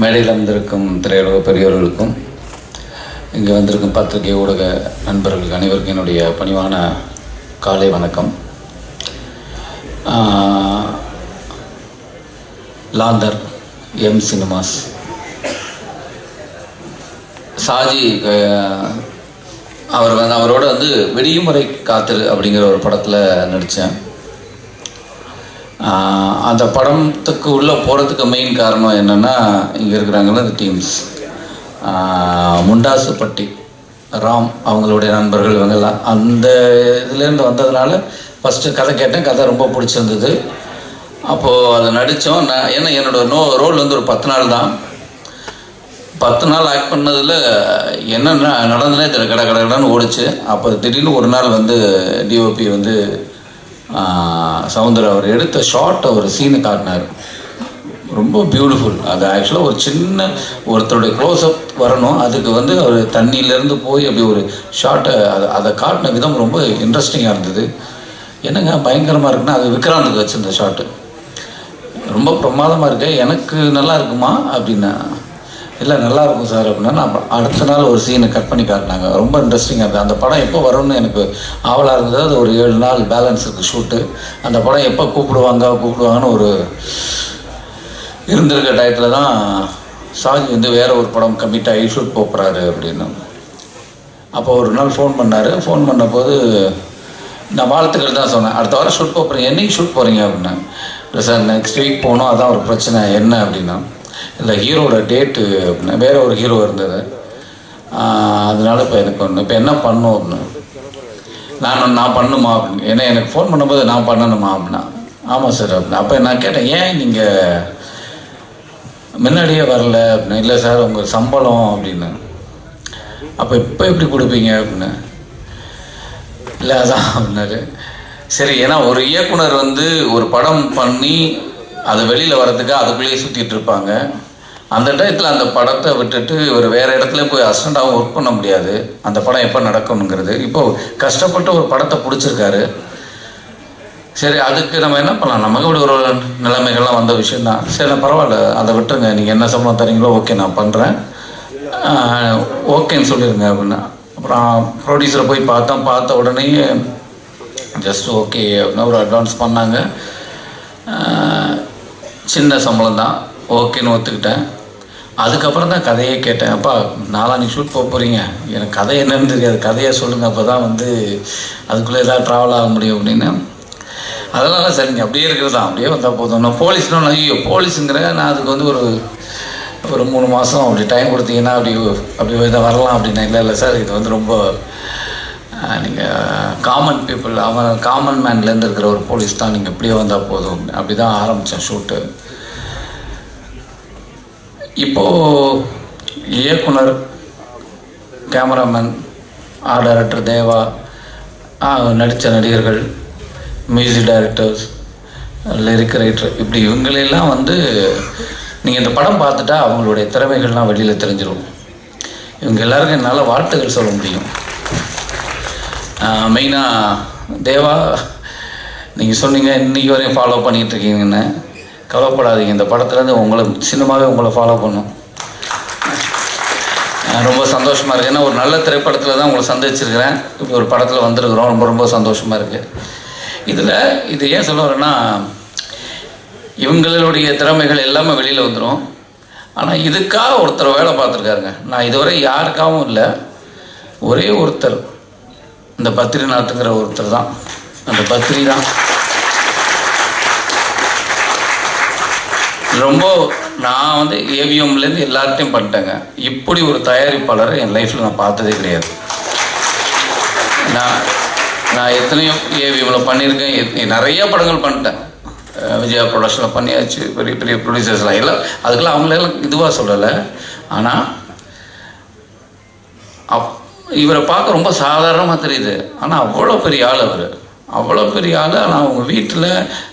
மேடையில் வந்திருக்கும் திரையுலக பெரியவர்களுக்கும் இங்கே வந்திருக்கும் பத்திரிகை ஊடக நண்பர்களுக்கு அனைவருக்கும் என்னுடைய பணிவான காலை வணக்கம். லாந்தர் எம் சினிமாஸ் சாஜி அவரோட விடியுமுறை காத்திரு அப்படிங்கிற ஒரு படத்தில் நடித்தேன். அந்த படத்துக்கு உள்ளே போகிறதுக்கு மெயின் காரணம் என்னென்னா, இங்கே இருக்கிறாங்கள இந்த டீம்ஸ் முண்டாசுப்பட்டி ராம் அவங்களுடைய நண்பர்கள் இவங்கெல்லாம் அந்த இதுலேருந்து வந்ததுனால ஃபஸ்ட்டு கதை கேட்டேன். கதை ரொம்ப பிடிச்சிருந்தது. அப்போது அதை நடித்தோம். ஏன்னா என்னோடய ரோல் ஒரு 10 நாள் தான். 10 நாள் ஆக்ட் பண்ணதில் என்ன நடந்ததுனே தெரியல, கடன்னு ஓடிச்சு. அப்போ திடீர்னு ஒரு நாள் டிஓபி சவுந்தர் அவர் எடுத்த ஷார்ட்டை ஒரு சீனை காட்டினார். ரொம்ப பியூட்டிஃபுல். அது ஆக்சுவலாக ஒரு சின்ன ஒருத்தருடைய க்ளோஸ்அப் வரணும். அதுக்கு அவர் தண்ணியிலேருந்து போய் அப்படி ஒரு ஷார்ட்டை அதை காட்டின விதம் ரொம்ப இன்ட்ரெஸ்டிங்காக இருந்தது. என்னங்க பயங்கரமாக இருக்குன்னா, அது விக்ராந்துக்கு வச்சுருந்த ஷார்ட்டு ரொம்ப பிரமாதமாக இருக்கு, எனக்கு நல்லா இருக்குமா அப்படின்னா, இல்லை நல்லாயிருக்கும் சார் அப்படின்னா. நான் அடுத்த நாள் ஒரு சீனை கட் பண்ணி காட்டினாங்க. ரொம்ப இன்ட்ரெஸ்டிங்காக இருந்தது. அந்த படம் எப்போ வரும்னு எனக்கு ஆவலாக இருந்தது. அது ஒரு 7 நாள் பேலன்ஸ் இருக்குது ஷூட்டு. அந்த படம் எப்போ கூப்பிடுவாங்கன்னு ஒரு இருந்திருக்க டயத்தில் தான் சாஜி வேறு ஒரு படம் கமிட் ஆகி ஷூட் போகிறாரு அப்படின்னு. அப்போ ஒரு நாள் ஃபோன் பண்ணார். ஃபோன் பண்ணபோது நான் வாழ்த்துக்கள் தான் சொன்னேன். அடுத்த வாரம் ஷூட் போகிறேன். என்னைக்கு ஷூட் போகிறீங்க அப்படின்னா, இல்லை சார் நெக்ஸ்ட் வீக் போகணும், அதான் ஒரு பிரச்சனை. என்ன அப்படின்னா, இல்லை ஹீரோட டேட்டு அப்படின்னா வேறு ஒரு ஹீரோ இருந்தது, அதனால இப்போ எனக்கு இப்போ என்ன பண்ணும் அப்படின்னு. நான் பண்ணுமா அப்படின்னு. ஏன்னா எனக்கு ஃபோன் பண்ணும்போது நான் பண்ணணுமா அப்படின்னா, ஆமாம் சார் அப்படின்னா. அப்போ நான் கேட்டேன், ஏன் நீங்கள் முன்னாடியே வரல அப்படின்னு. இல்லை சார் உங்கள் சம்பளம் அப்படின்னு. அப்போ இப்போ எப்படி கொடுப்பீங்க அப்படின்னு. இல்லை அதான் அப்படின்னாரு. சரி, ஏன்னா ஒரு இயக்குனர் ஒரு படம் பண்ணி அது வெளியில் வரதுக்கு அதுக்குள்ளேயே சுற்றிட்டு இருப்பாங்க. அந்த டயத்தில் அந்த படத்தை விட்டுட்டு வேறு இடத்துல போய் அசிஸ்டண்ட்டாகவும் ஒர்க் பண்ண முடியாது. அந்த படம் எப்போ நடக்கணுங்கிறது. இப்போது கஷ்டப்பட்டு ஒரு படத்தை பிடிச்சிருக்காரு. சரி, அதுக்கு நம்ம என்ன பண்ணலாம், நமக்கு இப்படி ஒரு நிலைமைகள்லாம் வந்த விஷயந்தான். சரி, நான் பரவாயில்ல, அதை விட்டுருங்க, நீங்கள் என்ன சம்பளம் தரீங்களோ ஓகே நான் பண்ணுறேன், ஓகேன்னு சொல்லிடுங்க அப்படின்னா. அப்புறம் ப்ரொடியூசரை போய் பார்த்த உடனே ஜஸ்ட் ஓகே அப்படின்னா ஒரு அட்வான்ஸ் பண்ணாங்க. சின்ன சம்பளம் தான், ஓகேன்னு ஒத்துக்கிட்டேன். அதுக்கப்புறம் தான் கதையே கேட்டேன். அப்பா நாளான்னைக்கு ஷூட் போகிறீங்க, எனக்கு கதை என்னன்னு தெரியாது, கதையை சொல்லுங்கள், அப்போ தான் அதுக்குள்ளே ஏதாவது ட்ராவல் ஆக முடியும் அப்படின்னு. அதனால சரிங்க அப்படியே இருக்கிறது தான், அப்படியே வந்தால் போதும். நான் போலீஸ்னு ஐயோ போலீஸுங்கிற நான் அதுக்கு ஒரு 3 மாதம் அப்படி டைம் கொடுத்தீங்கன்னா அப்படி இதை வரலாம் அப்படின்னா. இல்லை சார், இது ரொம்ப நீங்கள் காமன் பீப்புள், அவன் காமன் மேன்லேருந்து இருக்கிற ஒரு போலீஸ் தான், நீங்கள் இப்படியே வந்தால் போதும். அப்படி தான் ஆரம்பித்தேன் ஷூட்டு. இப்போது இயக்குனர், கேமராமேன், ஆர்ட் டைரக்டர் தேவா, நடித்த நடிகர்கள், மியூசிக் டைரக்டர்ஸ், லிரிக் ரைட்டர், இப்படி இவங்களெல்லாம் நீங்கள் இந்த படம் பார்த்துட்டா அவங்களுடைய திறமைகள்லாம் வெளியில் தெரிஞ்சிடும். இவங்க எல்லாருக்கும் என்னால் வாழ்த்துக்கள் சொல்ல முடியும். மெயினாக தேவா, நீங்கள் சொன்னீங்க இன்றைக்கி வரையும் ஃபாலோ பண்ணிகிட்ருக்கீங்கன்னு. கவலைப்படாதீங்க, இந்த படத்துலேருந்து சினிமாவே உங்களை ஃபாலோ பண்ணும். ரொம்ப சந்தோஷமாக இருக்குது. ஏன்னா ஒரு நல்ல திரைப்படத்தில் தான் உங்களை சந்திச்சிருக்கிறேன். இப்படி ஒரு படத்தில் வந்திருக்கிறோம். ரொம்ப சந்தோஷமாக இருக்குது. இது ஏன் சொல்ல வரேன்னா, இவங்களுடைய திறமைகள் எல்லாமே வெளியில் வந்துடும். ஆனால் இதுக்காக ஒருத்தர் வேலை பார்த்துருக்காருங்க. நான் இதுவரை யாருக்காகவும் இல்லை, ஒரே ஒருத்தர், இந்த பத்ரிநாத்துங்கிற ஒருத்தர் தான். அந்த பத்ரி தான் நான் ஏவிஎம்லேருந்து எல்லார்ட்டையும் பண்ணிட்டேங்க. இப்படி ஒரு தயாரிப்பாளரை என் லைஃப்பில் நான் பார்த்ததே கிடையாது. நான் எத்தனையோ ஏவிஎம்மில் பண்ணியிருக்கேன், நிறைய படங்கள் பண்ணிட்டேன். விஜயா ப்ரொடக்ஷனில் பண்ணியாச்சு, பெரிய பெரிய ப்ரொடியூசர்ஸ்லாம் எல்லாம். அதுக்கெல்லாம் அவங்களெல்லாம் இதுவாக சொல்லலை. ஆனால் இவரை பார்க்க ரொம்ப சாதாரணமாக தெரியுது. ஆனால் அவ்வளோ பெரிய ஆள் அவ்வளோ பெரிய ஆள். ஆனால் அவங்க வீட்டில்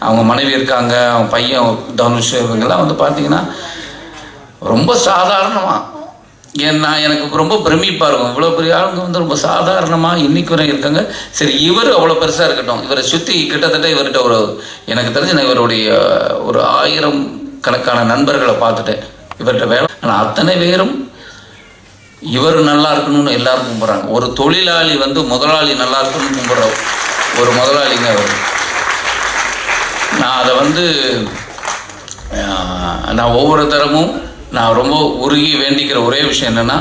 அவங்க மனைவி இருக்காங்க, அவங்க பையன் தனுஷ், இவங்கெல்லாம் பார்த்தீங்கன்னா ரொம்ப சாதாரணமாக எனக்கு ரொம்ப பிரமிப்பாக இருக்கும். இவ்வளோ பெரிய ஆளுங்க ரொம்ப சாதாரணமாக இன்றைக்கு வரை இருக்காங்க. சரி, இவர் அவ்வளோ பெருசாக இருக்கட்டும், இவரை சுற்றி கிட்டத்தட்ட இவர்கிட்ட எனக்கு தெரிஞ்சு நான் இவருடைய ஒரு 1000 கணக்கான நண்பர்களை பார்த்துட்டேன். இவர்கிட்ட வேலை. ஆனால் அத்தனை பேரும் இவர் நல்லா இருக்கணும்னு எல்லாரும் கும்பிட்றாங்க. ஒரு தொழிலாளி வந்து முதலாளி நல்லா இருக்கணும்னு கும்பிட்ற ஒரு முதலாளிங்க அவர். நான் அதை வந்து நான் ஒவ்வொரு தரமும் நான் ரொம்ப உருகி வேண்டிக்கிற ஒரே விஷயம் என்னென்னா,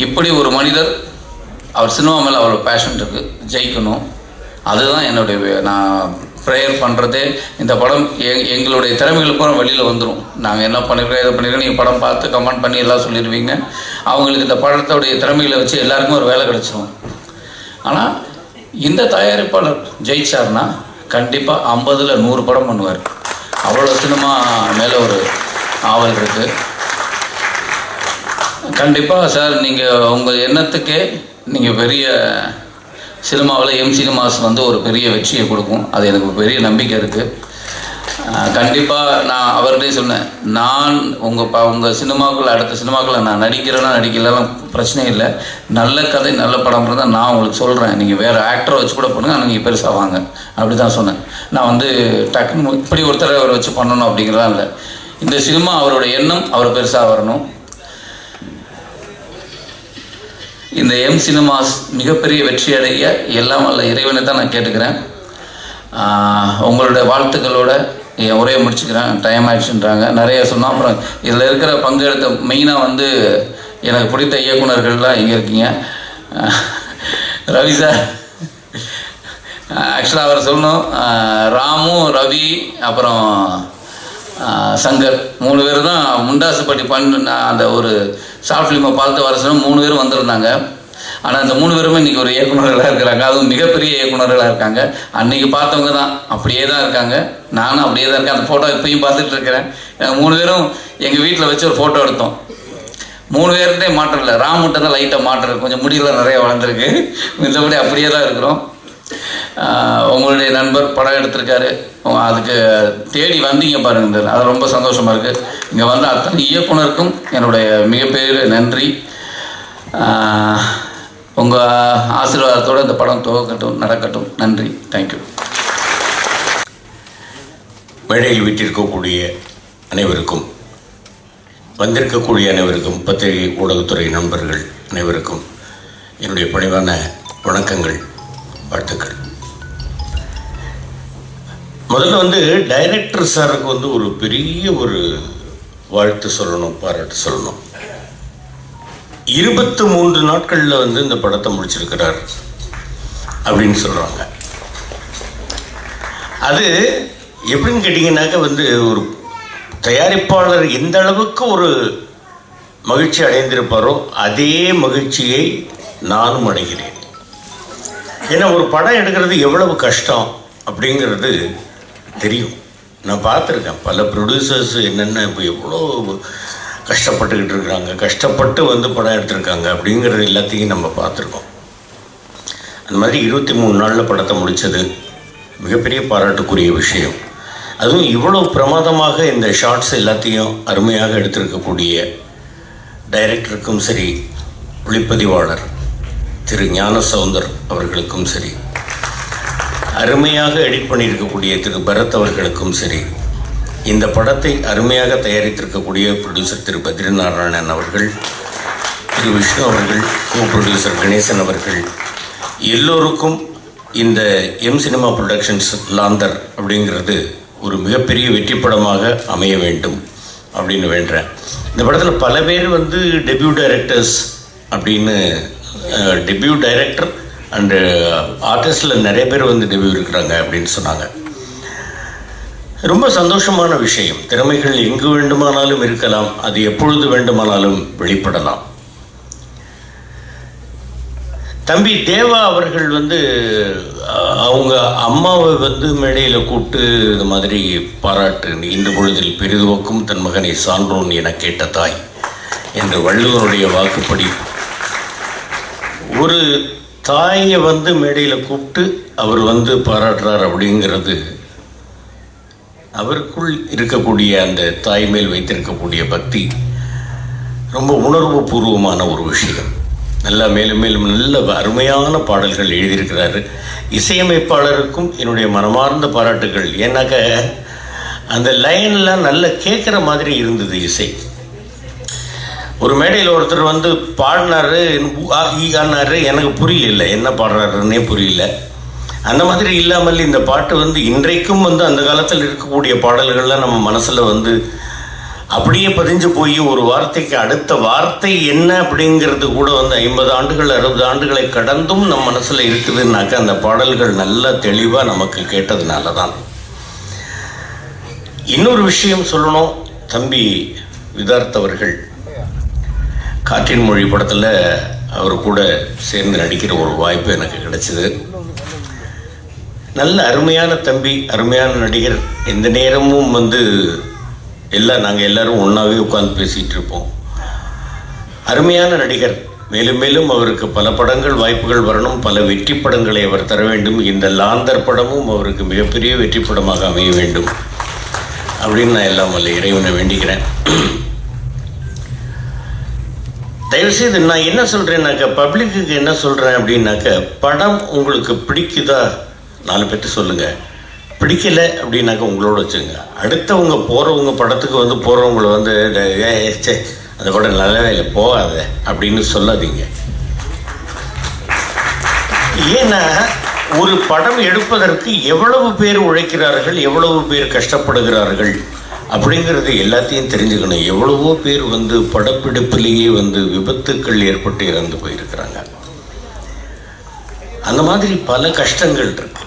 இப்படி ஒரு மனிதர் அவர் சினிமா மேலே அவ்வளோ பேஷன் இருக்குது, ஜெயிக்கணும். அதுதான் என்னுடைய நான் ப்ரேயர் பண்ணுறதே. இந்த படம் எங்களுடைய திறமைகளுக்கும் வெளியில் வந்துடும். நாங்கள் என்ன பண்ணியிருக்கோம், எதை பண்ணியிருக்கோம், நீங்கள் படம் பார்த்து கமெண்ட் பண்ணி எல்லாம் சொல்லிடுவீங்க. அவங்களுக்கு இந்த படத்தோடைய திறமைகளை வச்சு எல்லாருக்குமே ஒரு வேலை கிடச்சிரும். ஆனால் இந்த தயாரிப்பாளர் ஜெயிச்சார்னா கண்டிப்பாக 50ல் 100 படம் பண்ணுவார். அவ்வளோ சினிமா மேலே ஒரு ஆவல் இருக்குது. கண்டிப்பாக சார், நீங்கள் உங்கள் எண்ணத்துக்கே நீங்கள் பெரிய சினிமாவில் எம் சினிமாஸ் வந்து ஒரு பெரிய வெற்றியை கொடுக்கும். அது எனக்கு பெரிய நம்பிக்கை இருக்குது. கண்டிப்பாக நான் அவர்கிட்டே சொன்னேன், நான் உங்கள் சினிமாக்குள்ள அடுத்த சினிமாக்குள்ள நான் நடிக்கிறேன்னா நடிக்கலாம் பிரச்சனை இல்லை. நல்ல கதை நல்ல படம் இருந்தால் நான் உங்களுக்கு சொல்கிறேன். நீங்கள் வேறு ஆக்டரை வச்சு கூட பண்ணுங்கள், ஆனால் நீங்கள் பெருசாக வாங்க அப்படி தான் சொன்னேன். நான் வந்து டக்குன்னு இப்படி ஒருத்தரை அவர் வச்சு பண்ணணும் அப்படிங்கிறதா இல்லை. இந்த சினிமா அவரோட எண்ணம் அவர் பெருசாக வரணும். இந்த எம் சினிமாஸ் மிகப்பெரிய வெற்றி அடைய எல்லாம் வல்ல இறைவனை தான் நான் கேட்டுக்கிறேன். உங்களுடைய வாழ்த்துக்களோட என் உரையை முடிச்சுக்கிறேன். டைம் ஆயிடுச்சுன்றாங்க நிறைய சொன்னால். அப்புறம் இதில் இருக்கிற பங்கெடுத்த மெயினாக வந்து எனக்கு பிடித்த இயக்குனர்கள்லாம் இங்கே இருக்கீங்க. ரவி சார், ஆக்சுவலாக அவர் சொல்லணும், ராமு, ரவி, அப்புறம் சங்கர் 3 பேர் தான் முண்டாசுப்பட்டி நான் அந்த ஒரு ஷார்ட் ஃபிலிமை பார்த்து வர சொன்னால் 3 பேரும் வந்திருந்தாங்க. ஆனால் இந்த 3 பேருமே இன்றைக்கி ஒரு இயக்குநர்களாக இருக்கிறாங்க. அதுவும் மிகப்பெரிய இயக்குநர்களாக இருக்காங்க. அன்றைக்கி பார்த்தவங்க தான் அப்படியே தான் இருக்காங்க. நானும் அப்படியே தான் இருக்கேன். அந்த ஃபோட்டோ இப்போயும் பார்த்துட்டு இருக்கிறேன். 3 பேரும் எங்கள் வீட்டில் வச்சு ஒரு ஃபோட்டோ எடுத்தோம். 3 பேர்கிட்டே மாற்றம் இல்லை. ராமுட்ட தான் லைட்டாக மாற்றம், கொஞ்சம் முடியெல்லாம் நிறைய வளர்ந்துருக்கு. மற்றபடி அப்படியே தான் இருக்கிறோம். உங்களுடைய நண்பர் படம் எடுத்திருக்காரு, அதுக்கு தேடி வந்தீங்க பாருங்க, அது ரொம்ப சந்தோஷமாக இருக்குது. இங்கே வந்து அத்தனை இயக்குனருக்கும் என்னுடைய மிகப்பெரிய நன்றி. உங்கள் ஆசீர்வாதத்தோடு இந்த படம் துவக்கட்டும், நடக்கட்டும். நன்றி, தேங்க்யூ. மேடையில் வீட்டிருக்கக்கூடிய அனைவருக்கும், வந்திருக்கக்கூடிய அனைவருக்கும், பத்திரிகை ஊடகத்துறை நண்பர்கள் அனைவருக்கும் என்னுடைய பணிவான வணக்கங்கள், வாழ்த்துக்கள். முதல்ல வந்து டைரக்டர் சாருக்கு வந்து ஒரு பெரிய ஒரு வாழ்த்து சொல்லணும், பாராட்டு சொல்லணும். 23 நாட்களில் வந்து இந்த படத்தை முடிச்சிருக்கிறார் அப்படின்னு சொல்கிறாங்க. அது எப்படின்னு கேட்டிங்கன்னாக்க வந்து ஒரு தயாரிப்பாளர் எந்த அளவுக்கு ஒரு மகிழ்ச்சி அடைந்திருப்பாரோ அதே மகிழ்ச்சியை நானும் அடைகிறேன். ஏன்னா ஒரு படம் எடுக்கிறது எவ்வளவு கஷ்டம் அப்படிங்கிறது தெரியும். நான் பார்த்துருக்கேன் பல ப்ரொடியூசர்ஸ் என்னென்ன இப்போ எவ்வளோ கஷ்டப்பட்டுக்கிட்டு இருக்கிறாங்க, கஷ்டப்பட்டு வந்து படம் எடுத்திருக்காங்க அப்படிங்கிறது எல்லாத்தையும் நம்ம பார்த்துருக்கோம். அந்த மாதிரி 23 நாளில் படத்தை முடித்தது மிகப்பெரிய பாராட்டுக்குரிய விஷயம். அதுவும் இவ்வளோ பிரமாதமாக இந்த ஷார்ட்ஸ் எல்லாத்தையும் அருமையாக எடுத்திருக்கக்கூடிய டைரக்டருக்கும் சரி, ஒளிப்பதிவாளர் திரு ஞானசௌந்தர் அவர்களுக்கும் சரி, அருமையாக எடிட் பண்ணியிருக்கக்கூடிய திரு பரத் அவர்களுக்கும் சரி, இந்த படத்தை அருமையாக தயாரித்திருக்கக்கூடிய ப்ரொடியூசர் திரு பத்ரிநாராயணன் அவர்கள், திரு விஷ்ணு அவர்கள், கோ ப்ரொடியூசர் கணேசன் அவர்கள், எல்லோருக்கும் இந்த எம் சினிமா ப்ரொடக்ஷன்ஸ் லாந்தர் அப்படிங்கிறது ஒரு மிகப்பெரிய வெற்றி படமாக அமைய வேண்டும் அப்படின்னு வேண்டுறேன். இந்த படத்தில் பல பேர் வந்து டெபியூ டைரக்டர்ஸ் அப்படின்னு, டெபியூ டைரக்டர் அண்டு ஆர்டிஸ்டில் நிறைய பேர் வந்து டெபியூ இருக்கிறாங்க அப்படின்னு சொன்னாங்க. ரொம்ப சந்தோஷமான விஷயம். திறமைகள் எங்கு வேண்டுமானாலும் இருக்கலாம், அது எப்பொழுது வேண்டுமானாலும் வெளிப்படலாம். தம்பி தேவா அவர்கள் வந்து அவங்க அம்மாவை வந்து மேடையில் கூப்பிட்டு இது மாதிரி பாராட்டு, இன்று பொழுதில் பெரிதுவக்கும் தன் மகனை சான்றோன் என கேட்ட தாய் என்று வள்ளுவருடைய வாக்குப்படி ஒரு தாயை வந்து மேடையில் கூப்பிட்டு அவர் வந்து பாராட்டுறார் அப்படிங்கிறது அவருக்குள் இருக்கக்கூடிய அந்த தாய் மேல் வைத்திருக்கக்கூடிய பக்தி ரொம்ப உணர்வு பூர்வமான ஒரு விஷயம். நல்லா மேலும் மேலும் நல்ல அருமையான பாடல்கள் எழுதியிருக்கிறாரு. இசையமைப்பாளருக்கும் என்னுடைய மனமார்ந்த பாராட்டுகள். ஏன்னாக்க அந்த லைன்லாம் நல்லா கேட்குற மாதிரி இருந்தது இசை. ஒரு மேடையில் ஒருத்தர் வந்து பாடினாரு, ஈகானாரு, எனக்கு புரியல என்ன பாடுறாருன்னே புரியல. அந்த மாதிரி இல்லாமல் இந்த பாட்டு வந்து இன்றைக்கும் வந்து அந்த காலத்தில் இருக்கக்கூடிய பாடல்கள்லாம் நம்ம மனசில் வந்து அப்படியே பதிஞ்சு போய் ஒரு வார்த்தைக்கு அடுத்த வார்த்தை என்ன அப்படிங்கிறது கூட வந்து 50 ஆண்டுகள் 60 ஆண்டுகளை கடந்தும் நம்ம மனசில் இருக்குதுன்னாக்கா அந்த பாடல்கள் நல்லா தெளிவாக நமக்கு கேட்டதுனால தான். இன்னொரு விஷயம் சொல்லணும், தம்பி விதார்த் அவர்கள் காற்றின் மொழி படத்தில் அவர் கூட சேர்ந்து நடிக்கிற ஒரு வாய்ப்பு எனக்கு கிடைச்சிது. நல்ல அருமையான தம்பி, அருமையான நடிகர். எந்த நேரமும் வந்து நாங்கள் எல்லோரும் ஒன்றாவே உட்காந்து பேசிகிட்டு இருப்போம். அருமையான நடிகர். மேலும் மேலும் அவருக்கு பல படங்கள் வாய்ப்புகள் வரணும், பல வெற்றி படங்களை அவர் தர வேண்டும். இந்த லாந்தர் படமும் அவருக்கு மிகப்பெரிய வெற்றி படமாக அமைய வேண்டும் அப்படின்னு நான் எல்லாம் வல்ல இறைவனை வேண்டிக்கிறேன். தயவுசெய்து நான் என்ன சொல்கிறேன்னாக்கா, பப்ளிக்கு என்ன சொல்கிறேன் அப்படின்னாக்கா, படம் உங்களுக்கு பிடிக்குதா 4 பேர்த்து சொல்லுங்கள். பிடிக்கலை அப்படின்னாக்கா உங்களோட வச்சுங்க. அடுத்தவங்க போகிறவங்க படத்துக்கு வந்து போகிறவங்கள வந்து அந்த படம் நல்லாவே இல்லை போகாத அப்படின்னு சொல்லாதீங்க. ஏன்னா ஒரு படம் எடுப்பதற்கு எவ்வளவு பேர் உழைக்கிறார்கள், எவ்வளவு பேர் கஷ்டப்படுகிறார்கள் அப்படிங்கிறது எல்லாத்தையும் தெரிஞ்சுக்கணும். எவ்வளவோ பேர் வந்து படப்பிடிப்பிலேயே வந்து விபத்துக்கள் ஏற்பட்டு இறந்து போயிருக்கிறாங்க. அந்த மாதிரி பல கஷ்டங்கள் இருக்கு.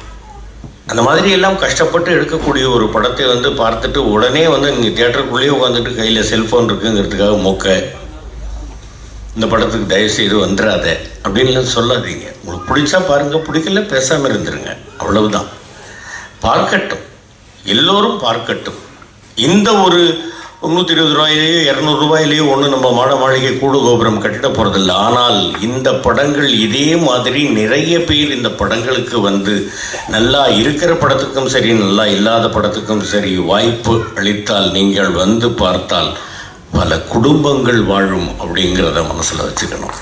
அந்த மாதிரி எல்லாம் கஷ்டப்பட்டு எடுக்கக்கூடிய ஒரு படத்தை வந்து பார்த்துட்டு உடனே வந்து நீங்கள் தியேட்டருக்குள்ளேயே உட்காந்துட்டு கையில் செல்ஃபோன் இருக்குங்கிறதுக்காக மொக்க இந்த படத்துக்கு தயவுசெய்து வந்துடாத அப்படின்லாம் சொல்லாதீங்க. உங்களுக்கு பிடிச்சா பாருங்கள், பிடிக்கல பேசாமல் இருந்துருங்க, அவ்வளவுதான். பார்க்கட்டும், எல்லோரும் பார்க்கட்டும். இந்த ஒரு 320 ரூபாயிலேயோ 200 ரூபாயிலேயோ ஒன்று நம்ம மாட மாளிகை கூடு கோபுரம் கட்டிட போகிறதில்ல. ஆனால் இந்த படங்கள் இதே மாதிரி நிறைய பேர் இந்த படங்களுக்கு வந்து நல்லா இருக்கிற படத்துக்கும் சரி, நல்லா இல்லாத படத்துக்கும் சரி வாய்ப்பு அளித்தால், நீங்கள் வந்து பார்த்தால் பல குடும்பங்கள் வாழும் அப்படிங்கிறத மனசில் வச்சுக்கணும்.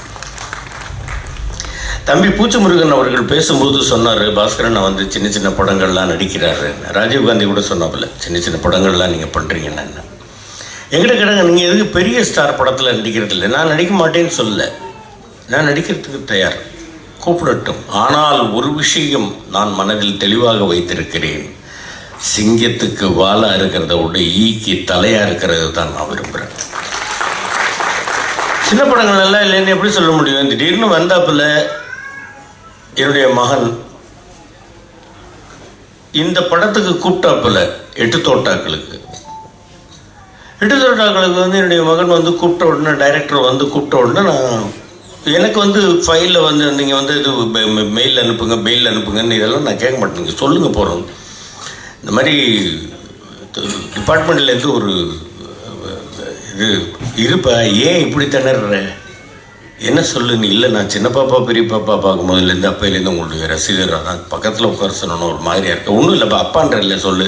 தம்பி பூச்சி முருகன் அவர்கள் பேசும்போது சொன்னார், பாஸ்கரன் வந்து சின்ன சின்ன படங்கள்லாம் நடிக்கிறாரு. ராஜீவ்காந்தி கூட சொன்னாப்புல சின்ன சின்ன படங்கள்லாம் நீங்கள் பண்ணுறீங்கன்னு. எங்கிட்ட கேட்டாங்க, நீங்கள் எதுக்கு பெரிய ஸ்டார் படத்தில் நடிக்கிறது இல்லை? நான் நடிக்க மாட்டேன்னு சொல்லலை, நான் நடிக்கிறதுக்கு தயார், கூப்பிடட்டும். ஆனால் ஒரு விஷயம் நான் மனதில் தெளிவாக வைத்திருக்கிறேன், சிங்கத்துக்கு வாலாக இருக்கிறத விட ஈக்கு தலையாக இருக்கிறது தான் நான் விரும்புகிறேன். சின்ன படங்கள் எல்லாம் இல்லைன்னு எப்படி சொல்ல முடியும்? திடீர்னு வந்தாப்புல என்னுடைய மகன் இந்த படத்துக்கு கூப்பிட்டாப்புல 8 தோட்டாக்களுக்கு வந்து என்னுடைய மகன் வந்து கூப்பிட்ட உடனே, டைரக்டர் வந்து கூப்பிட்ட உடனே நான் எனக்கு வந்து ஃபைலில் வந்து நீங்கள் வந்து இது மெயில் அனுப்புங்க, மெயில் அனுப்புங்கன்னு இதெல்லாம் நான் கேட்க மாட்டேங்க. சொல்லுங்கள் போகிறோம், இந்த மாதிரி டிபார்ட்மெண்ட்லேருந்து ஒரு இது இருப்பா, ஏன் இப்படி திணற, என்ன சொல்லு நீ? இல்லை நான் சின்ன பாப்பா பெரிய பாப்பா பார்க்கும்போதுலேருந்து அப்பையிலேருந்து உங்களுடைய ரசிகராக தான் பக்கத்தில் உட்கார சொன்னோன்னு ஒரு மாதிரியாக இருக்கு. ஒன்றும் இல்லைப்பா, அப்பான்ற இல்லை சொல்லு.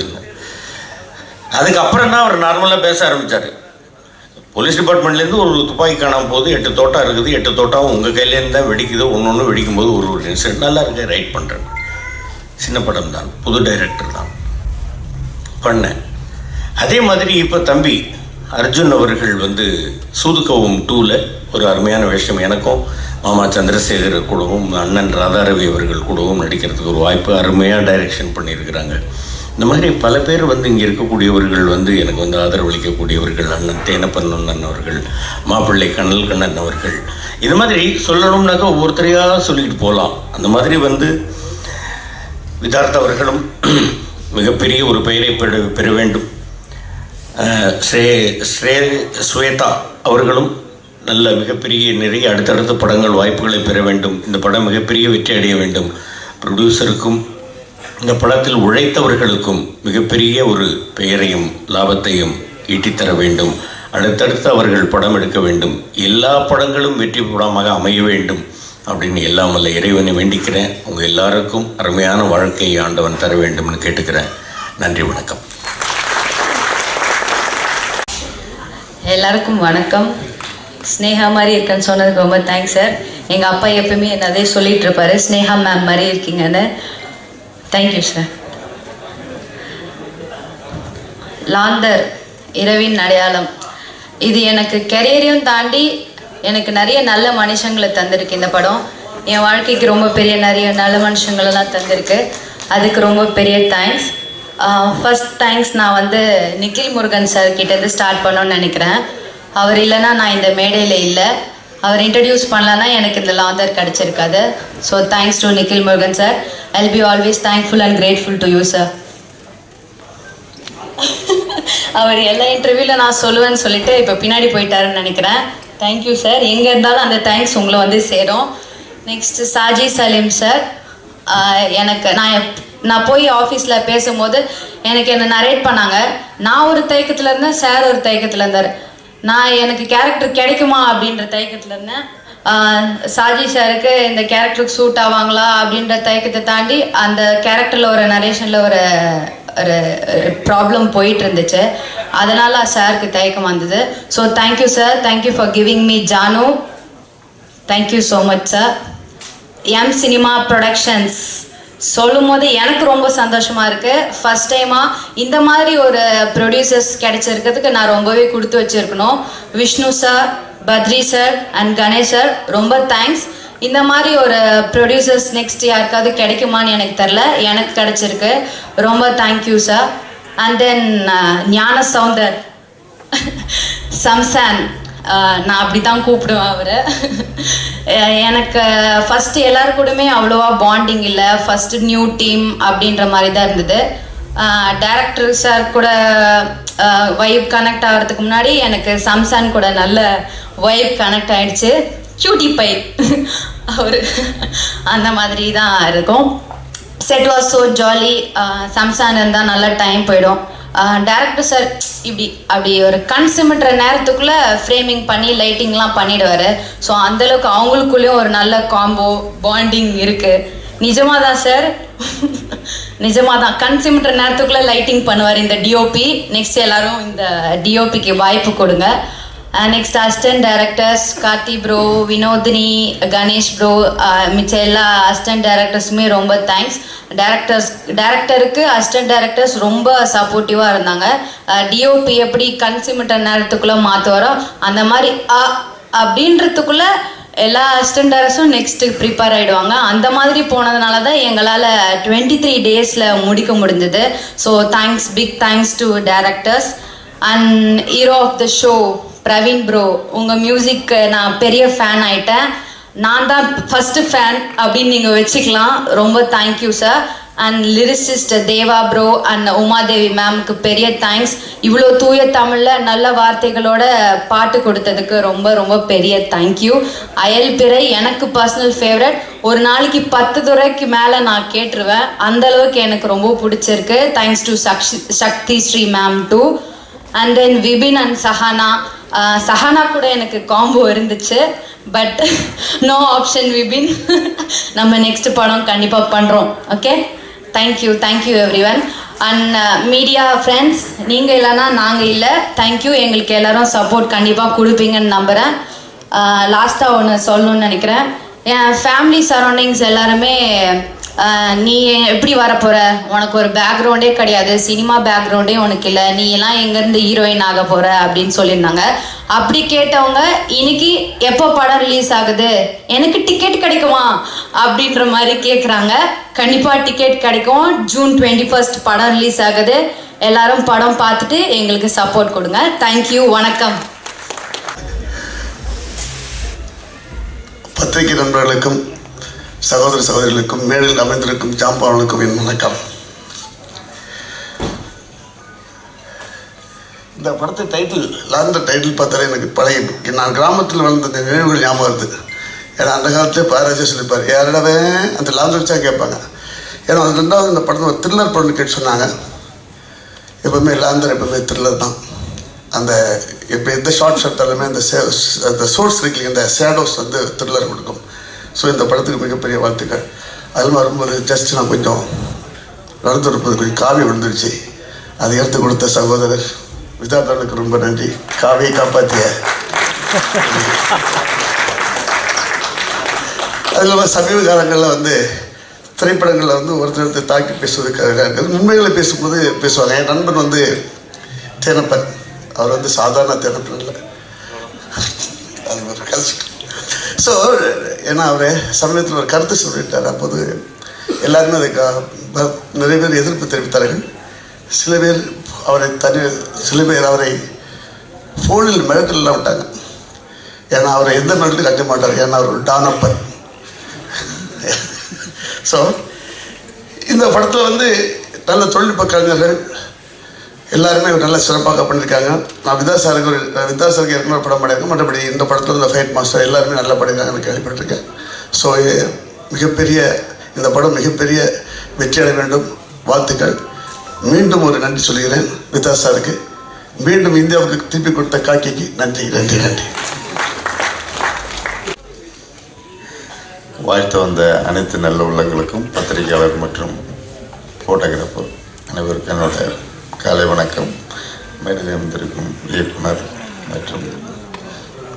அதுக்கப்புறம் தான் அவர் நார்மலாக பேச ஆரம்பித்தார். போலீஸ் டிபார்ட்மெண்ட்லேருந்து ஒரு துப்பாக்கி காணாமல் போது 8 தோட்டா இருக்குது, 8 தோட்டாவும் உங்கள் கையிலேருந்து தான் வெடிக்குது, ஒன்று வெடிக்கும்போது ஒரு இன்சிடென்ட் நல்லா இருக்கு, ரைட் பண்ணுறேன். சின்ன படம் தான், புது டைரக்டர் தான் பண்ணேன். அதே மாதிரி இப்போ தம்பி அர்ஜுன் அவர்கள் வந்து சூதுகவும் 2ல் ஒரு அருமையான விஷயம், எனக்கும் மாமா சந்திரசேகர் கூடவும் அண்ணன் ராதாரவி அவர்கள் கூடவும் நடிக்கிறதுக்கு ஒரு வாய்ப்பு, அருமையாக டைரக்ஷன் பண்ணியிருக்கிறாங்க. இந்த மாதிரி பல பேர் வந்து இங்கே இருக்கக்கூடியவர்கள் வந்து எனக்கு வந்து ஆதரவளிக்கக்கூடியவர்கள், அண்ணன் தேனப்பண்ணன் அவர்கள், மாப்பிள்ளை கண்ணல் கண்ணன் அவர்கள். இது மாதிரி சொல்லணும்னாக்கா ஒவ்வொருத்தரையாக சொல்லிட்டு போகலாம். அந்த மாதிரி வந்து விதார்த் அவர்களும் மிகப்பெரிய ஒரு பெயரை பெற வேண்டும். ஸ்வேதா அவர்களும் நல்ல மிகப்பெரிய நிறைய அடுத்தடுத்த படங்கள் வாய்ப்புகளை பெற வேண்டும். இந்த படம் மிகப்பெரிய வெற்றி அடைய வேண்டும். ப்ரொடியூசருக்கும் இந்த படத்தில் உழைத்தவர்களுக்கும் மிகப்பெரிய ஒரு பெயரையும் லாபத்தையும் ஈட்டித்தர வேண்டும். அடுத்தடுத்து அவர்கள் படம் எடுக்க வேண்டும். எல்லா படங்களும் வெற்றி படமாக அமைய வேண்டும் அப்படின்னு எல்லாம் வல்ல இறைவனை வேண்டிக்கிறேன். உங்கள் எல்லாருக்கும் அருமையான வாழ்க்கையை ஆண்டவன் தர வேண்டும்னு கேட்டுக்கிறேன். நன்றி, வணக்கம். எல்லாருக்கும் வணக்கம். ஸ்னேகா மாதிரி இருக்கேன்னு சொன்னதுக்கு ரொம்ப தேங்க்ஸ் சார். எங்கள் அப்பா எப்பவுமே என்ன அதே சொல்லிட்டு இருப்பாரு, ஸ்னேகா மேம் மாதிரி இருக்கீங்கன்னு. Thank you sir. லாந்தர் இரவின் அடையாளம் இது எனக்கு கெரியரையும் தாண்டி எனக்கு நிறைய நல்ல மனுஷங்களை தந்திருக்கு இந்த படம். என் வாழ்க்கைக்கு ரொம்ப பெரிய நிறைய நல்ல மனுஷங்களெல்லாம் தந்திருக்கு. அதுக்கு ரொம்ப பெரிய தேங்க்ஸ். ஃபர்ஸ்ட் தேங்க்ஸ் நான் வந்து நிக்கில் முருகன் சார் கிட்டேருந்து ஸ்டார்ட் பண்ணணும்னு நினைக்கிறேன். அவர் இல்லைன்னா நான் இந்த மேடையில் இல்லை. அவர் இன்ட்ரடியூஸ் பண்ணலன்னா எனக்கு இந்த லாந்தர் கிடச்சிருக்காது. So thanks to Nikhil Murugan sir. I will be always thankful and grateful to you sir. அவர் எல்லா இன்டர்வியூவில் நான் சொல்லுவேன்னு சொல்லிட்டு இப்போ பின்னாடி போயிட்டாருன்னு நினைக்கிறேன். Thank you sir. எங்கே இருந்தாலும் அந்த தேங்க்ஸ் உங்களை வந்து சேரும். Next Saji Saleem sir. எனக்கு நான் போய் ஆஃபீஸில் பேசும்போது எனக்கு என்ன நரேட் பண்ணாங்க. நான் ஒரு தயக்கத்தில் இருந்தேன், சார் ஒரு தயக்கத்தில் இருந்தார். எனக்கு கேரக்டர் கிடைக்குமா அப்படின்ற தயக்கத்தில் இருந்தேன். சாஜி சாருக்கு இந்த கேரக்டருக்கு சூட் ஆவாங்களா அப்படின்ற தயக்கத்தை தாண்டி அந்த கேரக்டரில் ஒரு நரேஷனில் ஒரு ப்ராப்ளம் போயிட்டு இருந்துச்சு. அதனால் சாருக்கு தயக்கம் வந்தது. So thank you sir. Thank you for giving me Jaanu. Thank you so much sir. M cinema productions சொல்லும் போது எனக்கு ரொம்ப சந்தோஷமாக இருக்குது. ஃபஸ்ட் டைமாக இந்த மாதிரி ஒரு ப்ரொடியூசர்ஸ் கிடைச்சிருக்கிறதுக்கு நான் ரொம்பவே கொடுத்து வச்சுருக்கணும். Vishnu sir, Badri sir and Ganesh sir ரொம்ப தேங்க்ஸ். இந்த மாதிரி ஒரு ப்ரொடியூசர்ஸ் நெக்ஸ்ட் யாருக்காவது கிடைக்குமான்னு எனக்கு தெரில, எனக்கு கிடச்சிருக்கு. ரொம்ப தேங்க்யூ சார். அண்ட் தென் ஞான சவுந்தர் சம்சான், நான் அப்படி தான் கூப்பிடுவேன் அவரை. எனக்கு ஃபஸ்ட்டு எல்லாரு கூடமே அவ்வளோவா பாண்டிங் இல்லை. ஃபஸ்ட்டு நியூ டீம் அப்படின்ற மாதிரி தான் இருந்தது. டைரக்டர் சார் கூட வைப் கனெக்ட் ஆகிறதுக்கு முன்னாடி எனக்கு சம்சான் கூட நல்ல வைப் கனெக்ட் ஆகிடுச்சு. கியூட்டி பை அவர் அந்த மாதிரி தான் இருக்கும். Set was so jolly. Samson இருந்தால் நல்லா டைம் போயிடும். டேரக்டர் சார் அப்படி ஒரு கண் சிமிட்டுற நேரத்துக்குள்ளே ஃப்ரேமிங் பண்ணி லைட்டிங்லாம் பண்ணிடுவார். ஸோ அந்தளவுக்கு அவங்களுக்குள்ளேயும் ஒரு நல்ல காம்போ பாண்டிங் இருக்குது. நிஜமாக தான் சார், நிஜமாக தான். கண் சிமிட்டுற நேரத்துக்குள்ளே லைட்டிங் பண்ணுவார் இந்த டிஓபி. நெக்ஸ்ட் எல்லாரும் இந்த டிஓபிக்கு வாய்ப்பு கொடுங்க. Next assistant directors Karthi bro, Vinodhini, Ganesh bro, மிச்ச எல்லா அசிஸ்டன்ட் டைரக்டர்ஸுமே ரொம்ப தேங்க்ஸ். டைரக்டருக்கு அசிஸ்டன்ட் டைரக்டர்ஸ் ரொம்ப சப்போர்ட்டிவாக இருந்தாங்க. டிஓபி எப்படி கண் சிமிட்ட நேரத்துக்குள்ளே மாற்றுவாரோ அந்த மாதிரி அப்படின்றதுக்குள்ளே எல்லா அசிஸ்டன்ட் டைரக்டர்ஸும் நெக்ஸ்ட்டு ப்ரிப்பேர் ஆகிடுவாங்க. அந்த மாதிரி போனதுனால தான் எங்களால் 23 டேஸில் முடிக்க முடிஞ்சது. So thanks, big thanks to directors. And hero of the show Praveen bro, உங்கள் மியூசிக் நான் பெரிய ஃபேன் ஆகிட்டேன். நான் தான் ஃபஸ்ட்டு ஃபேன் அப்படின்னு நீங்கள் வச்சுக்கலாம். ரொம்ப thank you sir. And lyricist Deva bro and Umadevi மேம்க்கு பெரிய தேங்க்ஸ். இவ்வளோ தூய தமிழில் நல்ல வார்த்தைகளோட பாட்டு கொடுத்ததுக்கு ரொம்ப ரொம்ப பெரிய தேங்க்யூ. அயல்பிறை எனக்கு பர்சனல் ஃபேவரட். ஒரு நாளைக்கு 10 துறைக்கு மேலே நான் கேட்டுருவேன். அந்தளவுக்கு எனக்கு ரொம்ப பிடிச்சிருக்கு. Thanks to Sakthi Sri ma'am too. And then Vipin and Sahana கூட எனக்கு காம்போ இருந்துச்சு. But no option Vipin. நம்ம நெக்ஸ்ட் படம் கண்டிப்பாக பண்ணுறோம். Okay, thank you everyone. And media friends, நீங்கள் இல்லைன்னா நாங்கள் இல்லை. தேங்க்யூ. எங்களுக்கு எல்லோரும் சப்போர்ட் கண்டிப்பாக கொடுப்பீங்கன்னு நம்புகிறேன். லாஸ்ட்டாக ஒன்று சொல்லணும்னு நினைக்கிறேன். என் ஃபேமிலி சரௌண்டிங்ஸ் எல்லாருமே நீ எப்படி வரப்போகிற, உனக்கு ஒரு பேக்ரவுண்டே கிடையாது, சினிமா பேக்ரவுண்டே உனக்கு இல்லை, நீ எல்லாம் எங்கேருந்து ஹீரோயின் ஆக போகிற அப்படின்னு சொல்லியிருந்தாங்க. அப்படி கேட்டவங்க இன்னைக்கு எப்போ படம் ரிலீஸ் ஆகுது, எனக்கு டிக்கெட் கிடைக்குமா அப்படின்ற மாதிரி கேட்குறாங்க. கண்டிப்பாக டிக்கெட் கிடைக்கும். ஜூன் 21 படம் ரிலீஸ் ஆகுது. எல்லாரும் படம் பார்த்துட்டு எங்களுக்கு சப்போர்ட் கொடுங்க. தேங்க்யூ, வணக்கம். பத்திரிகை நண்பர்களுக்கும் சகோதர சகோதரிகளுக்கும் மேடையில் அமைந்திருக்கும் ஜாம்பவான்களுக்கும் என் வணக்கம். இந்த படத்தை டைட்டில் பார்த்தாலே எனக்கு பழைய நான் கிராமத்தில் வளர்ந்த நினைவுகள் ஞாபகம் வருது. ஏன்னா அந்த காலத்தில் பாராஜா சொல்லிப்பார், யாரிடவே அந்த லாந்தர் வச்சா கேட்பாங்க. ஏன்னா அது 2வது இந்த படத்தில் ஒரு த்ரில்லர் படம் கேட்டு சொன்னாங்க. எப்போவுமே லாந்தர் எப்போவுமே த்ரில்லர் தான். அந்த இப்போ எந்த ஷார்ட்ஸ் எடுத்தாலுமே அந்த சோர்ஸ் இருக்கு, இந்த ஷேடோஸ் வந்து த்ரில்லர் கொடுக்கும். ஸோ இந்த படத்துக்கு மிகப்பெரிய வாழ்த்துக்கள். அதில் வரும்போது ஜஸ்ட் நான் கொஞ்சம் நடந்து இருப்பது கொஞ்சம் காவி விழுந்துருச்சு. அதை எடுத்து கொடுத்த சகோதரர் விதாதனுக்கு ரொம்ப நன்றி. காவியை காப்பாற்றிய. அது இல்லாமல் சமீப காலங்களில் வந்து திரைப்படங்களில் வந்து ஒருத்தர் தாக்கி பேசுவதற்காக உண்மைகளை பேசும்போது பேசுவாங்க. என் நண்பன் வந்து தேனப்பன், அவர் வந்து சாதாரண தேனப்பன் இல்லை, ஸோ ஏன்னா அவர் சமயத்தில் ஒரு கருத்து சொல்லிட்டார். அப்போது எல்லாருமே அதுக்கு நிறைய பேர் எதிர்ப்பு தெரிவித்தார்கள். சில பேர் சில பேர் அவரை ஃபோனில் மிரட்டலாம் விட்டாங்க. ஏன்னா அவரை எந்த மிரட்டலும் கட்ட மாட்டார், ஏன்னா அவர் ஒரு டானப்பன். ஸோ இந்த படத்தில் வந்து நல்ல தொழில்நுட்ப கலைஞர்கள் எல்லாருமே நல்ல சிறப்பாக பண்ணியிருக்காங்க. நான் வித்யாசாருக்கு ஏற்கனவே படம் பண்ணியிருக்கேன். மற்றபடி இந்த படத்தில் இந்த ஃபைட் மாஸ்டர் எல்லாருமே நல்லா பண்ணியிருக்காங்கன்னு கேள்விப்பட்டிருக்கேன். ஸோ இந்த படம் மிகப்பெரிய வெற்றி அடைய வேண்டும். வாழ்த்துக்கள். மீண்டும் ஒரு நன்றி சொல்கிறேன் வித்யாசாருக்கு. மீண்டும் இந்தியாவுக்கு திருப்பி கொடுத்த காக்கிக்கு நன்றி நன்றி நன்றி. வாழ்த்து வந்த அனைத்து நல்ல உள்ளங்களுக்கும், பத்திரிகையாளர் மற்றும் ஃபோட்டோகிராஃபர் அனைவருக்கும் என்னோட காலை வணக்கம். மேடையில் இருந்திருக்கும் இயக்குனர் மற்றும்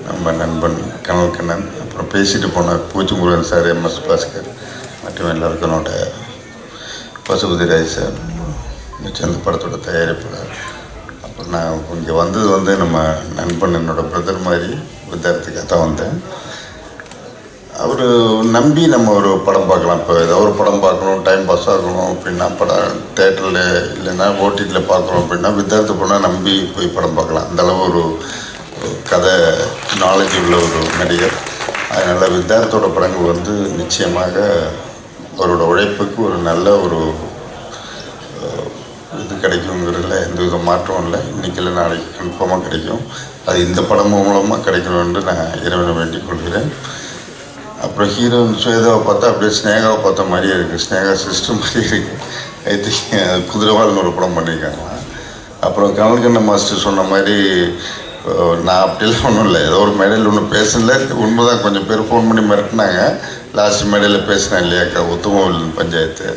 நம்ம நண்பன் கனல் கண்ணன், அப்புறம் பேசிட்டு போன பூச்சி முருகன் சார், MS பாஸ்கர் மற்றும் எல்லாருக்கும் என்னோட பசுபதி ராய் சார், அந்த படத்தோட தயாரிப்பாளர். அப்புறம் நான் இங்கே வந்தது வந்து நம்ம நண்பன் என்னோடய பிரதர் மாதிரி வித்தியார்த்திக்காக தான் வந்தேன். அவர் நம்பி நம்ம ஒரு படம் பார்க்கலாம். இப்போ ஏதோ ஒரு படம் பார்க்கணும், டைம் பாஸ் ஆகணும் அப்படின்னா படம் தேட்டரில் இல்லைன்னா ஓடிடியில் பார்க்குறோம் அப்படின்னா வித்தியார்த்தி போனால் நம்பி போய் படம் பார்க்கலாம். அந்தளவு ஒரு கதை நாலேஜ் உள்ள ஒரு நடிகர். அதனால் வித்தியார்த்தோட படங்கள் வந்து நிச்சயமாக அவரோட உழைப்புக்கு ஒரு நல்ல ஒரு இது கிடைக்குங்கிறதுல எந்த வித மாற்றம் இல்லை. இன்றைக்கி இல்லை நாளைக்கு கன்ஃபார்மாக கிடைக்கும். அது இந்த படம் மூலமாக கிடைக்கணும் என்று நான் இறைவனை வேண்டிக் கொள்கிறேன். அப்புறம் ஹீரோயின் ஸ்வேதாவை பார்த்தா அப்படியே ஸ்னேகாவை பார்த்த மாதிரியே இருக்குது. ஸ்னேகா சிஸ்டர் மாதிரியே இருக்குது. ஐ திங்க் குதிரைவாள்னு ஒரு படம் பண்ணியிருக்காங்க. அப்புறம் கமல்கண்ணன் மாஸ்டர் சொன்ன மாதிரி நான் அப்படிலாம் ஒன்றும் இல்லை, ஏதோ ஒரு மேடையில் ஒன்றும் பேசல. உண்மைதான், கொஞ்சம் பேர் ஃபோன் பண்ணி மிரட்டினாங்க. லாஸ்ட் மேடையில் பேசினேன் இல்லையாக்கா, உத்தமவில் பஞ்சாயத்து.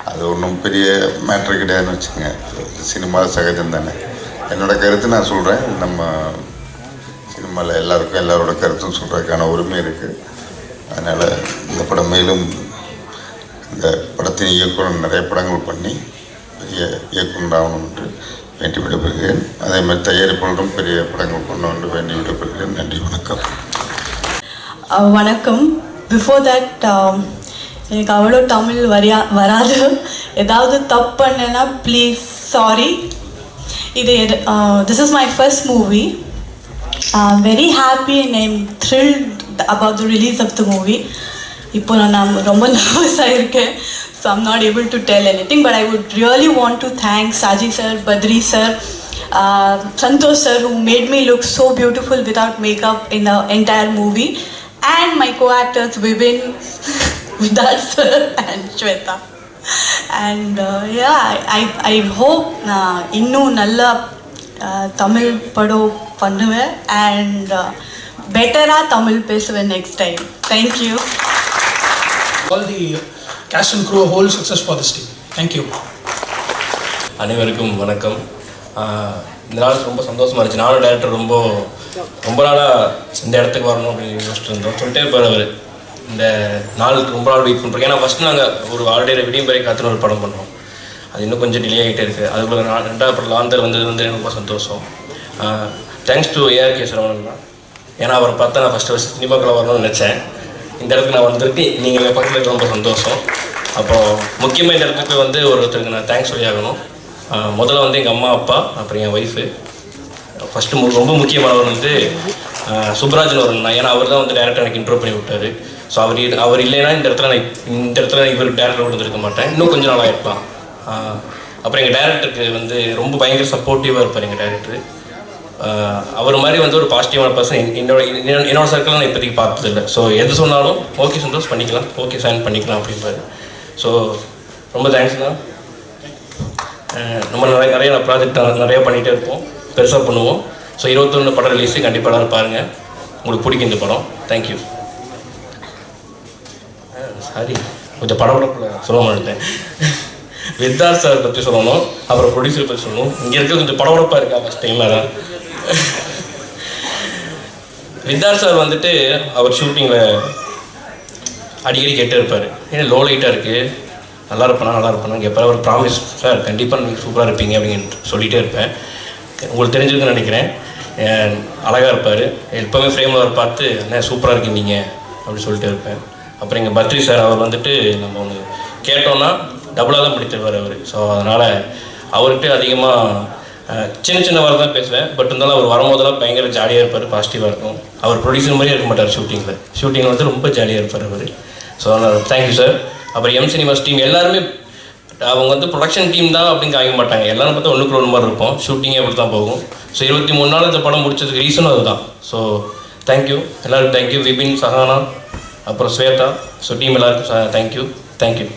அது ஒன்றும் பெரிய மேட்ரு கிடையாதுன்னு வச்சுங்க. சினிமா சகஜம் தானே. என்னோடய கருத்து நான் சொல்கிறேன். நம்ம சினிமாவில் எல்லாருக்கும் எல்லாரோட கருத்தும் சொல்கிறதுக்கான உரிமை இருக்குது. அதனால் இந்த படம் மேலும் இந்த படத்தின் இயக்குனர் நிறைய படங்கள் பண்ணி பெரிய இயக்குனர் ஆகணும் என்று வேண்டி விடைபெறுகிறேன். அதேமாதிரி தயாரிப்பாளரும் பெரிய படங்கள் பண்ணணும் என்று வேண்டி விடைபெறுகிறேன். நன்றி, வணக்கம். வணக்கம். பிஃபோர் தட் எனக்கு அவ்வளோ தமிழ் வராது. ஏதாவது தப்பு பண்ணேன்னா please sorry. This is my first movie. Very happy and I am thrilled about the release of the movie. இப்போ நான் ரொம்ப நர்வஸாக இருக்கேன். So I'm not able to tell anything, but I would really want to thank Saji sir, Badri sir, Santosh sir, who made me look so beautiful without makeup in the entire movie, and my co-actors Vibin, Vidat sir and Shweta. And I hope இன்னும் நல்லா தமிழ் படம் பண்ணுவேன் and பெட்டராக தமிழ் பேசுவேன் next time. Thank you. All the cast and crew, whole success for this team. Thank you. அனைவருக்கும் வணக்கம். இந்த நாள் ரொம்ப சந்தோஷமாக இருந்துச்சு. நானும் டேரக்டர் ரொம்ப நாளாக இந்த இடத்துக்கு வரணும் அப்படின்னு யோசிச்சுட்டு இருந்தோம். சொல்லிட்டே இருப்பார் அவர், இந்த நாளுக்கு ரொம்ப நாள் வெயிட் பண்ணுறோம். ஏன்னா ஃபஸ்ட்டு நாங்கள் ஒரு ஆல்ரெடி விடியும் வரை காத்துன்னு ஒரு படம் பண்ணோம். அது இன்னும் கொஞ்சம் டிலே ஆகிட்டே இருக்குது. அதுக்குள்ள ரெண்டாவது படம் லாந்தர் வந்தது ரொம்ப சந்தோஷம். தேங்க்ஸ் டு ARK சரவணன் தான். ஏன்னா அவரை பார்த்தா நான் ஃபஸ்ட்டு சினிமாக்குள்ளே வரணும்னு நினச்சேன். இந்த இடத்துக்கு நான் வந்திருக்கு, நீங்கள் எங்கள் பக்கத்தில் இருக்க ரொம்ப சந்தோஷம். அப்புறம் முக்கியமாக இந்த இடத்துக்கு ஒருத்தருக்கு நான் தேங்க்ஸ் சொல்லி ஆகணும். முதல்ல எங்கள் அம்மா அப்பா, அப்புறம் என் ஒய்ஃபு. ஃபஸ்ட்டு ரொம்ப முக்கியமானவர் சுப்ராஜன் ஒரு நான். ஏன்னா அவர் தான் டேரக்டர் எனக்கு இன்ட்ரோ பண்ணி விட்டார். ஸோ அவர் இல்லைன்னா இந்த இடத்துல இவர் டேரக்டர் கொடுத்துருக்க மாட்டேன். இன்னும் கொஞ்சம் நாளாக இருக்கலாம். அப்புறம் எங்கள் டேரக்டருக்கு ரொம்ப பயங்கர சப்போர்ட்டிவாக இருப்பார் எங்கள் டேரக்டர். அவர் மாதிரி ஒரு பாசிட்டிவான பர்சன் என்னோட சர்க்கிள் நான் இப்போதைக்கு பார்த்ததில்லை. ஸோ எது சொன்னாலும் ஓகே சந்தோஷ் பண்ணிக்கலாம், ஓகே சைன் பண்ணிக்கலாம் அப்படின்பாரு. ஸோ ரொம்ப தேங்க்ஸ்ண்ணா. நம்ம நிறைய ப்ராஜெக்ட் நிறையா பண்ணிகிட்டே இருப்போம், பெருசாக பண்ணுவோம். ஸோ 21 படம் ரிலீஸு கண்டிப்பாக எல்லாரும் பாருங்கள், உங்களுக்கு பிடிக்கும் இந்த படம். தேங்க்யூ. சாரி, கொஞ்சம் படப்படப்பில் சொல்ல மாட்டேன். வித்தார்த் சார் பற்றி சொல்லணும், அப்புறம் ப்ரொடியூசர் பற்றி சொல்லணும். இங்கே இருக்க கொஞ்சம் படப்படப்பாக இருக்கா ஃபஸ்ட் டைமில் தான். வித்தார்த் சார் அவர் ஷூட்டிங்கில் அடிக்கடி கேட்டே இருப்பார், ஏன்னா லோ லைட்டாக இருக்குது, நல்லா இருப்பேனா கேட்பார். அவர் ப்ராமிஸ், சார் கண்டிப்பாக நீங்கள் சூப்பராக இருப்பீங்க அப்படின்னு சொல்லிகிட்டே இருப்பேன். உங்களுக்கு தெரிஞ்சிருக்குன்னு நினைக்கிறேன். அழகாக இருப்பார். எப்போவுமே ஃப்ரேமில் அவர் பார்த்து, அண்ணா சூப்பராக இருக்கீங்க நீங்கள் அப்படி சொல்லிட்டு இருப்பேன். அப்புறம் எங்கள் பத்ரி சார் அவர் வந்துட்டு நம்ம ஒன்று கேட்டோன்னா டபுளாக தான் படித்திருவார் அவர். ஸோ அதனால் அவர்கிட்ட அதிகமாக சின்ன சின்ன வாரம் தான் பேசுவேன். பட் இருந்தாலும் அவர் வரும்போதெல்லாம் பயங்கர ஜாலியாக இருப்பார், பாசிட்டிவாக இருக்கும். அவர் ப்ரொடியூசர் மாதிரியே இருக்க மாட்டார் ஷூட்டிங்கில் வந்து ரொம்ப ஜாலியாக இருப்பார் அவர். ஸோ அதனால் தேங்க்யூ சார். அப்புறம் எம் சினிமாஸ் டீம் எல்லாருமே அவங்க வந்து ப்ரொடக்ஷன் டீம் தான் அப்படின்னு காமிக்க மாட்டாங்க. எல்லாரும் பார்த்தா ஒன்றுக்கு ஒரு மாதிரி இருப்போம். ஷூட்டிங்கே அப்படி தான் போகும். ஸோ 23 நாள் இந்த படம் முடிச்சதுக்கு ரீசனும் அதுதான். ஸோ தேங்க்யூ எல்லாருக்கும், தேங்க்யூ. விபின், சஹானா, அப்புறம் ஸ்வேதா, ஸோ டீம் எல்லாருக்கும் தேங்க்யூ.